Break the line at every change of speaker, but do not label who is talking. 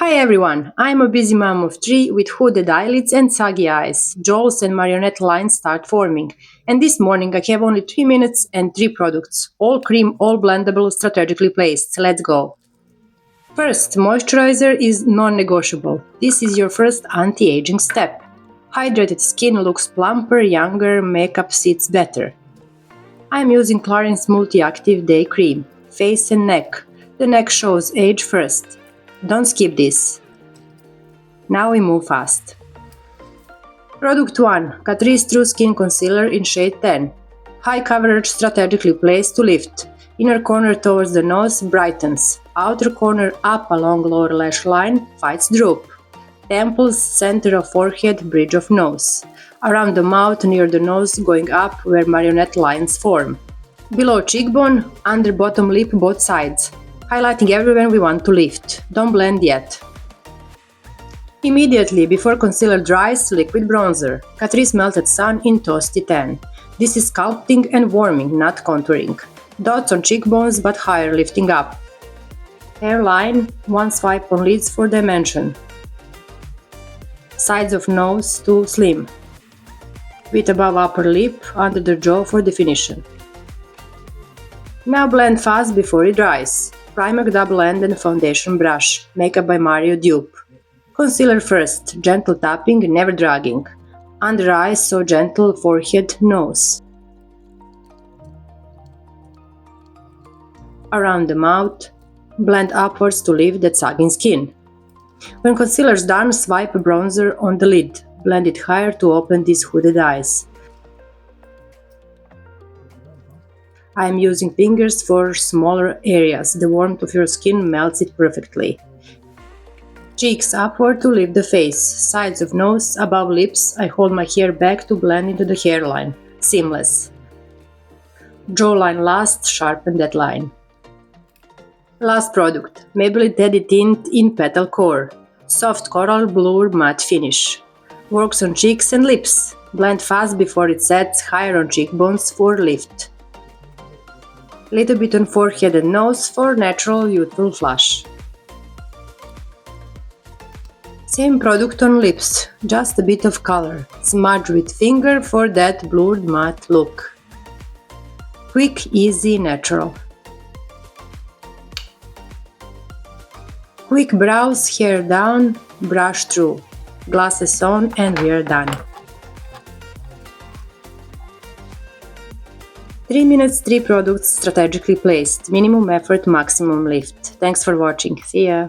Hi everyone, I'm a busy mom of 3 with hooded eyelids and saggy eyes. Jowls and Marionette lines start forming. And this morning I have only 3 minutes and 3 products. All cream, all blendable, strategically placed. Let's go. First, moisturizer is non-negotiable. This is your first anti-aging step. Hydrated skin looks plumper, younger, makeup sits better. I'm using CLARINS Multi-Active Day Cream. Face and neck. The neck shows age first. Don't skip this. Now we move fast. Product 1. CATRICE True Skin Concealer in shade 10. High coverage, strategically placed to lift. Inner corner towards the nose brightens. Outer corner up along lower lash line fights droop. Temples, center of forehead, bridge of nose. Around the mouth near the nose going up where marionette lines form. Below cheekbone, under bottom lip both sides. Highlighting everywhere we want to lift. Don't blend yet. Immediately before concealer dries, liquid bronzer. CATRICE Melted Sun in Toasty 10. This is sculpting and warming, not contouring. Dots on cheekbones but higher lifting up. Hairline, one swipe on lids for dimension. Sides of nose too slim. Bit above upper lip, under the jaw for definition. Now blend fast before it dries. PRIMARK Double End and Foundation Brush. Makeup by Mario dupe. Concealer first, gentle tapping, never dragging. Under eyes, so gentle, forehead, nose. Around the mouth, blend upwards to lift that sagging skin. When concealer's done, swipe bronzer on the lid. Blend it higher to open these hooded eyes. I am using fingers for smaller areas. The warmth of your skin melts it perfectly. Cheeks upward to lift the face. Sides of nose, above lips. I hold my hair back to blend into the hairline. Seamless. Jawline last, sharpen that line. Last product. MAYBELLINE Teddy Tint in Petalcore. Soft coral blur matte finish. Works on cheeks and lips. Blend fast before it sets, higher on cheekbones for lift. Little bit on forehead and nose for natural youthful flush. Same product on lips, just a bit of color. Smudge with finger for that blurred matte look. Quick, easy, natural. Quick brows, hair down, brush through. Glasses on and we are done. 3 minutes, 3 products strategically placed. Minimum effort, maximum lift. Thanks for watching. See ya!